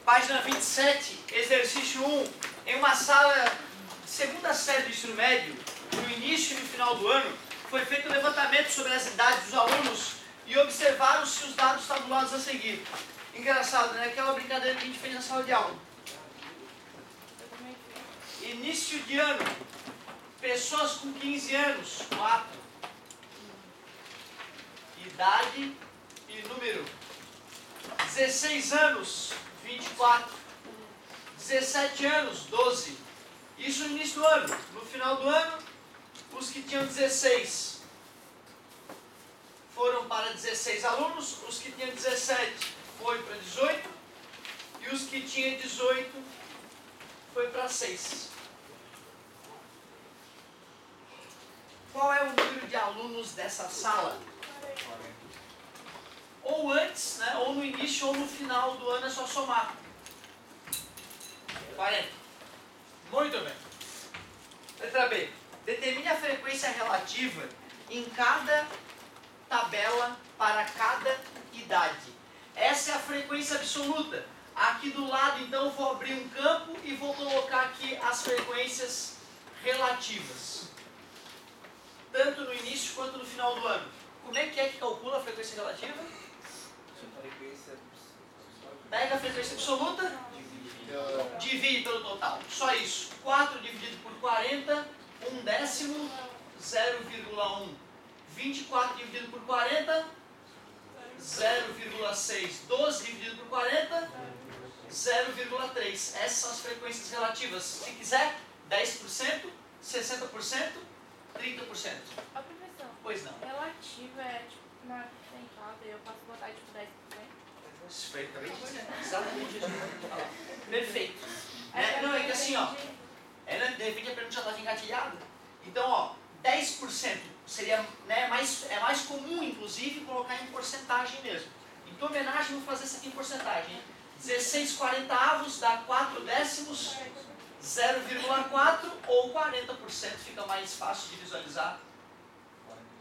Página 27, exercício 1. Em uma sala de segunda série do ensino médio, no início e no final do ano, foi feito um levantamento sobre as idades dos alunos e observaram-se os dados tabulados a seguir. Engraçado, né? Aquela brincadeira que a gente fez na sala de aula. Início de ano, pessoas com 15 anos, 4. Idade e número. 16 anos, 24. 17 anos, 12. Isso no início do ano. No final do ano, os que tinham 16 foram para 16 alunos, os que tinham 17 foi para 18 e os que tinham 18 foi para 6. Qual é o número de alunos dessa sala? Ou antes, né, ou no início ou no final do ano é só somar. 40. Muito bem. Letra B. Determine a frequência relativa em cada tabela para cada idade. Essa é a frequência absoluta. Aqui do lado, então, eu vou abrir um campo e vou colocar aqui as frequências relativas. Tanto no início quanto no final do ano. Como é que calcula a frequência relativa? Pega a frequência absoluta, divide pelo total. Só isso. 4 dividido por 40, 1 décimo, 0,1. 24 dividido por 40, 0,6. 12 dividido por 40, 0,3. Essas são as frequências relativas. Se quiser, 10%, 60%, 30%. A professor, Pois não. relativa é tipo uma percentual, eu posso botar tipo 10%? Exatamente isso. Perfeito. Não, é que assim, ó. De repente a pergunta já estava engatilhada. Então, ó, 10% seria, né, é mais comum, inclusive, colocar em porcentagem mesmo. Em tua homenagem, vou fazer isso aqui em porcentagem. 16 quarentavos dá 4 décimos, 0,4 ou 40%, fica mais fácil de visualizar.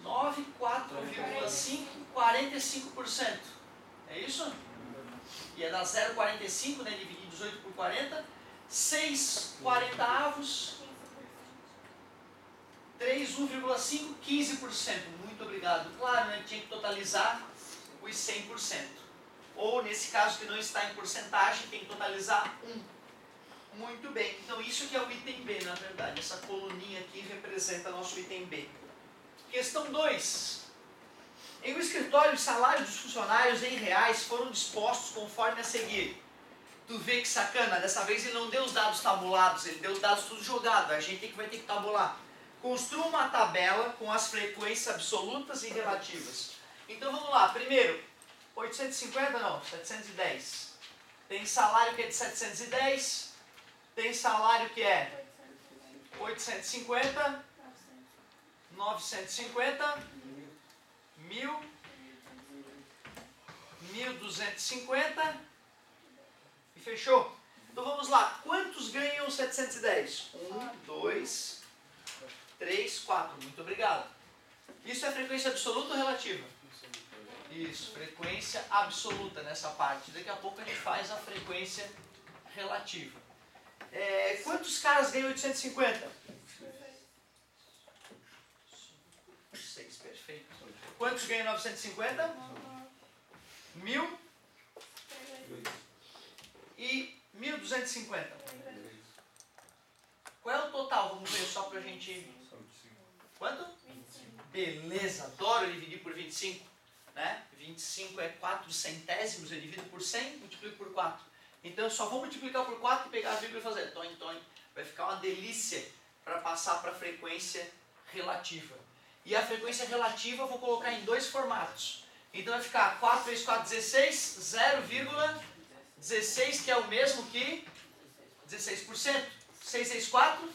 9, 4,5, 45%. É isso? E é dar 0,45, né? Dividir 18 por 40. 6 quarentavos. 3, 1,5, 15%. Muito obrigado. Claro, né? Tinha que totalizar os 100%. Ou, nesse caso que não está em porcentagem, tem que totalizar 1. Muito bem. Então, isso que é o item B, na verdade. Essa coluninha aqui representa nosso item B. Questão 2. Em um escritório, os salários dos funcionários em reais foram dispostos conforme a seguir. Tu vê que sacana, dessa vez ele não deu os dados tabulados, ele deu os dados tudo jogado, a gente vai ter que tabular. Construa uma tabela com as frequências absolutas e relativas. Então vamos lá, primeiro, 850 não, 710. Tem salário que é de 710, tem salário que é 850, 950, 1000, 1250 e fechou. Então vamos lá. Quantos ganham 710? 1, 2, 3, 4. Muito obrigado. Isso é frequência absoluta ou relativa? Isso, frequência absoluta nessa parte. Daqui a pouco a gente faz a frequência relativa. Quantos caras ganham 850? 6, perfeito. Quantos ganham 950? 1000 e 1250. Qual é o total? Vamos ver só pra gente... Quanto? 25. Beleza, adoro dividir por 25. Né? 25 é 4 centésimos, eu divido por 100, multiplico por 4. Então eu só vou multiplicar por 4 e pegar a vírgula e fazer toim, toim. Vai ficar uma delícia para passar para a frequência relativa. E a frequência relativa eu vou colocar em dois formatos. Então vai ficar 4 vezes 4, 16, 0,16, que é o mesmo que 16%. 6 vezes 4,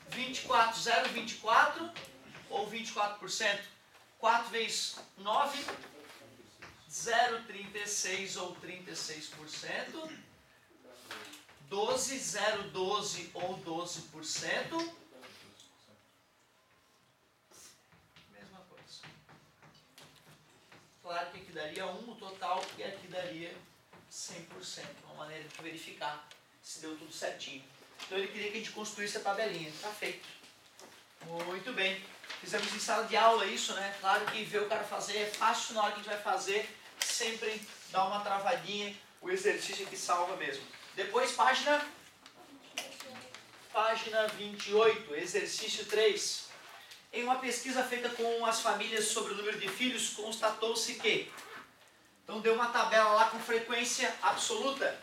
24, 0,24 ou 24%. 4 vezes 9, 0,36 ou 36%. 12, 0,12 ou 12%. Mesma coisa. Claro que aqui daria 1 no total e aqui daria 100%. Uma maneira de verificar se deu tudo certinho. Então ele queria que a gente construísse a tabelinha. Está feito. Muito bem. Fizemos em sala de aula isso, né? Claro que ver o cara fazer é fácil, na hora que a gente vai fazer, sempre dá uma travadinha, o exercício que salva mesmo. Depois, página 28, exercício 3. Em uma pesquisa feita com as famílias sobre o número de filhos, constatou-se que... Então deu uma tabela lá com frequência absoluta.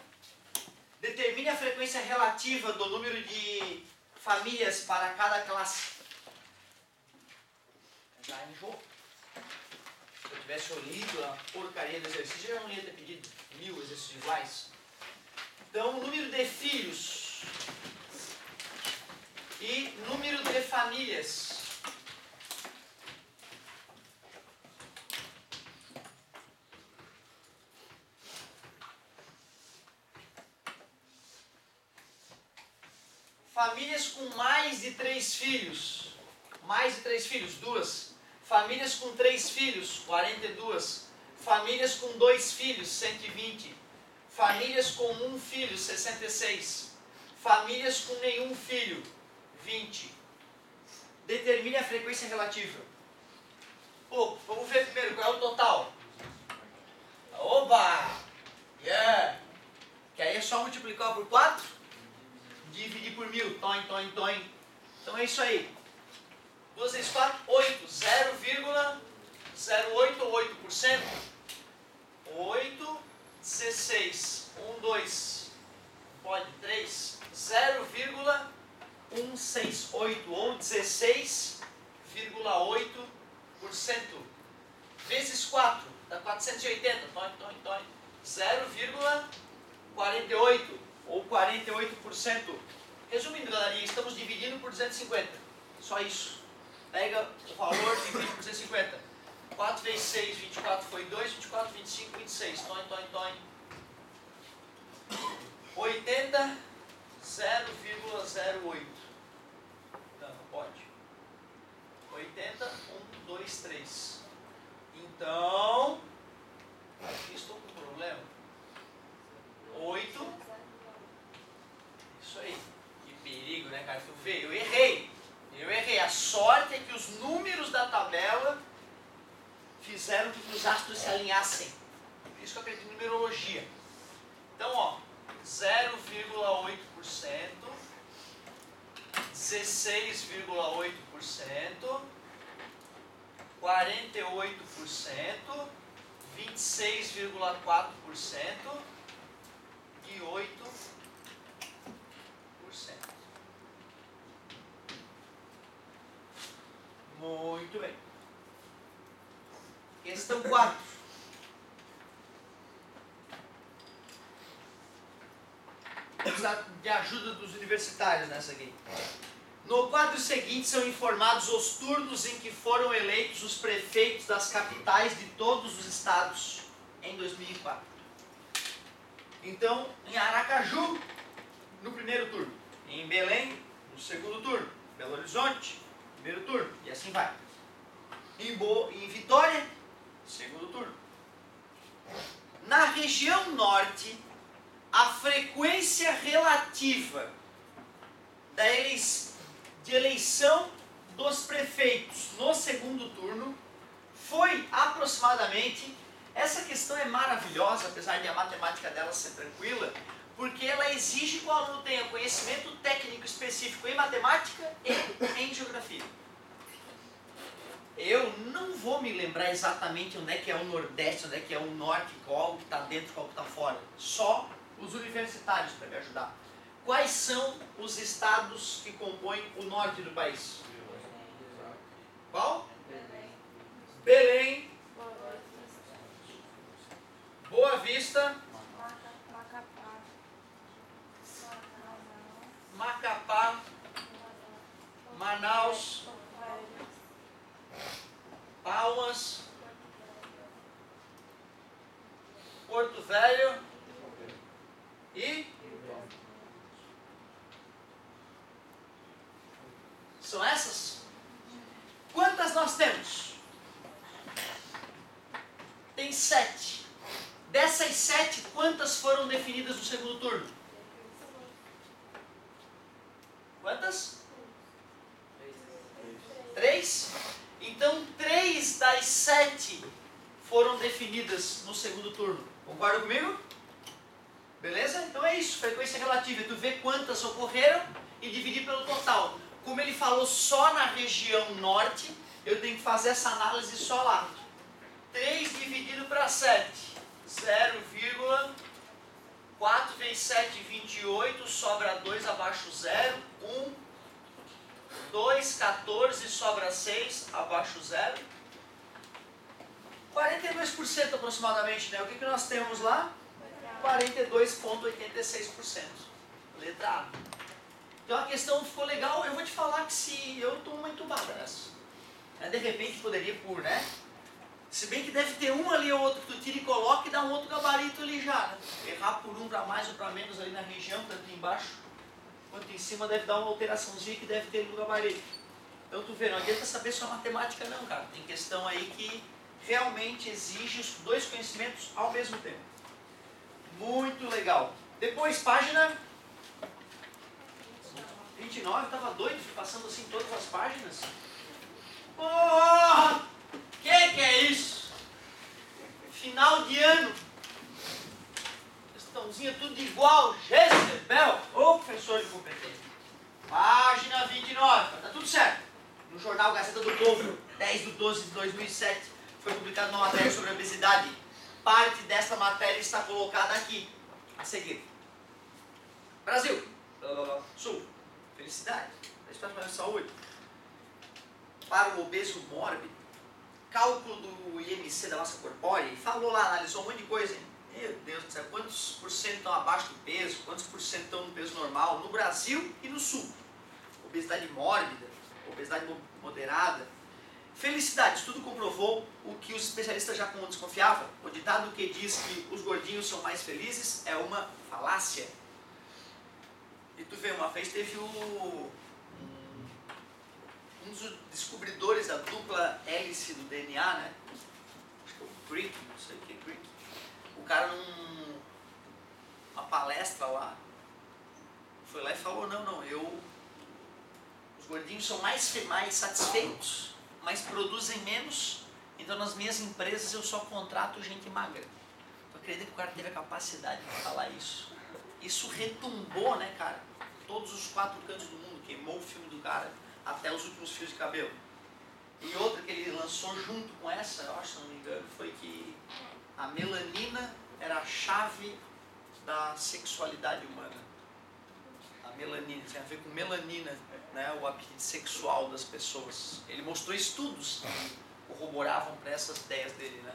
Determine a frequência relativa do número de famílias para cada classe. Já enjoou. Se eu tivesse lido a porcaria do exercício, eu não ia ter pedido 1000 exercícios iguais. Então, o número de filhos e número de famílias. Famílias com mais de 3 filhos. Mais de 3 filhos, 2. Famílias com 3 filhos, 42. Famílias com 2 filhos, 120. Famílias com 1 filho, 66. Famílias com nenhum filho, 20. Determine a frequência relativa. Pô, vamos ver primeiro qual é o total. Oba! Yeah! Que aí é só multiplicar por 4, dividir por 1000. Toin, toin, toin. Então é isso aí. 2 vezes 4, 8. 0,08 ou 8%. 8, 16. 1, 2. Pode, 3. 0,168 ou 16,8%. Vezes 4, dá 480. Toin, toin, toin. 0,48 ou 48%. Resumindo, galerinha, estamos dividindo por 250. Só isso. Pega o valor, divide por 250. 4 vezes 6, 24 foi 2, 24, 25, 26. Toin, toin, toin. 80, 0,08. Não, não pode. 80, 1, 2, 3. Então, aqui estou com problema. 8. Isso aí. Que perigo, né, cara? Tu vê, eu errei. A sorte é que os números da tabela fizeram com que os astros se alinhassem. Por isso que eu acredito em numerologia. Então, ó, 0,8%, 16,8%, 48%, 26,4% e 8%. Muito bem. Questão 4. Precisar de ajuda dos universitários nessa aqui. No quadro seguinte são informados os turnos em que foram eleitos os prefeitos das capitais de todos os estados em 2004. Então, em Aracaju, no primeiro turno. Em Belém, no segundo turno. Belo Horizonte, primeiro turno. E assim vai. Em Vitória, segundo turno. Na região norte, a frequência relativa de eleição dos prefeitos no segundo turno foi aproximadamente... Essa questão é maravilhosa, apesar de a matemática dela ser tranquila, porque ela exige que o aluno tenha conhecimento técnico específico em matemática e em geografia. Eu não vou me lembrar exatamente onde é que é o Nordeste, onde é que é o Norte, qual que está dentro, qual que está fora. Só os universitários para me ajudar. Quais são os estados que compõem o norte do país? Qual? Belém, Boa Vista, Macapá, Manaus, Palmas, Porto Velho e... São essas? Quantas nós temos? Tem 7. Dessas 7, quantas foram definidas no segundo turno? Quantas? 3? Então 3 das 7 foram definidas no segundo turno. Concorda comigo? Beleza? Então é isso, frequência relativa. Tu vê quantas ocorreram e dividir pelo total. Como ele falou só na região norte, eu tenho que fazer essa análise só lá. 3 dividido para 7. 0,4 vezes 7, 28, sobra 2 abaixo 0. 1, 2, 14, sobra 6, abaixo 0. 42% aproximadamente, né? O que nós temos lá? 42,86%. Letra A. Então a questão ficou legal. Eu vou te falar que se eu tomo uma entubada nessa, de repente poderia por, né? Se bem que deve ter um ali ou outro que tu tira e coloca e dá um outro gabarito ali já, né? Errar por um para mais ou para menos ali na região, tanto embaixo quanto em cima, deve dar uma alteraçãozinha que deve ter no gabarito. Então tu vê, não adianta saber só matemática não, cara. Tem questão aí que realmente exige os dois conhecimentos ao mesmo tempo. Muito legal. Depois, página 29, estava doido, passando assim todas as páginas. Porra! Que é isso? Final de ano. Questãozinha tudo igual. Jezebel. Ô professor de competência. Página 29. Tá tudo certo. No jornal Gazeta do Povo, 10/12/2007, foi publicada uma matéria sobre obesidade. Parte desta matéria está colocada aqui, a seguir. Brasil. Sul. Felicidade. Espaço de saúde. Para o obeso mórbido, cálculo do IMC da massa corpórea, e falou lá, analisou um monte de coisa, hein? Meu Deus do céu, quantos por cento estão abaixo do peso, quantos por cento estão no peso normal, no Brasil e no Sul. Obesidade mórbida, obesidade moderada. Felicidade, estudo comprovou o que os especialistas já desconfiavam. O ditado que diz que os gordinhos são mais felizes é uma falácia. E tu vê, uma vez teve um dos descobridores da dupla hélice do DNA, né? Acho que é o Crick, não sei o que é Crick. O cara numa palestra lá, foi lá e falou, não, os gordinhos são mais satisfeitos, mas produzem menos, então nas minhas empresas eu só contrato gente magra. Tu acredita que o cara teve a capacidade de falar isso? Isso retumbou, né, cara? Todos os 4 cantos do mundo, queimou o filme do cara, até os últimos fios de cabelo. E outra que ele lançou junto com essa, eu acho, se não me engano, foi que a melanina era a chave da sexualidade humana. A melanina, tem a ver com melanina, né, o apetite sexual das pessoas. Ele mostrou estudos que corroboravam para essas ideias dele, né?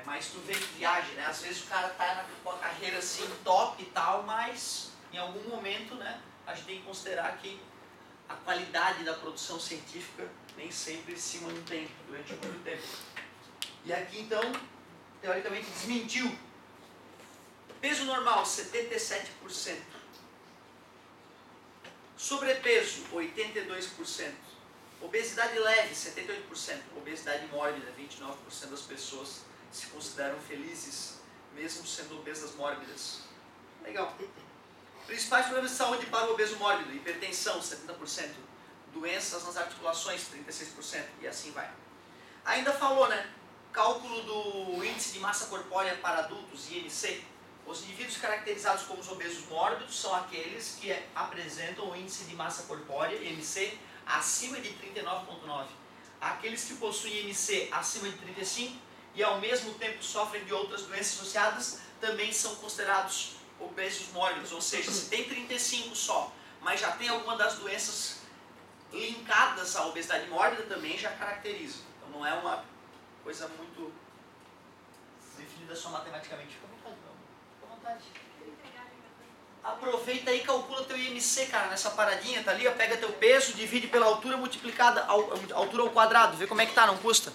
Mas tu vê que viagem, né? Às vezes o cara tá com a carreira assim top e tal, mas em algum momento, né, a gente tem que considerar que a qualidade da produção científica nem sempre se mantém durante muito tempo. E aqui então, teoricamente desmentiu. Peso normal, 77%. Sobrepeso, 82%. Obesidade leve, 78%. Obesidade mórbida, 29% das pessoas se consideram felizes, mesmo sendo obesas mórbidas. Legal. Principais problemas de saúde para o obeso mórbido: hipertensão, 70%. Doenças nas articulações, 36%. E assim vai. Ainda falou, né? Cálculo do índice de massa corpórea para adultos, IMC. Os indivíduos caracterizados como os obesos mórbidos são aqueles que apresentam o índice de massa corpórea, IMC, acima de 39,9. Aqueles que possuem IMC acima de 35 e ao mesmo tempo sofrem de outras doenças associadas também são considerados obesos mórbidos. Ou seja, se tem 35 só, mas já tem alguma das doenças linkadas à obesidade mórbida, também já caracteriza. Então não é uma coisa muito definida só matematicamente. Fica à vontade. Aproveita aí e calcula teu IMC, cara, nessa paradinha, tá ali, ó, pega teu peso, divide pela altura multiplicada, altura ao quadrado, vê como é que tá, não custa.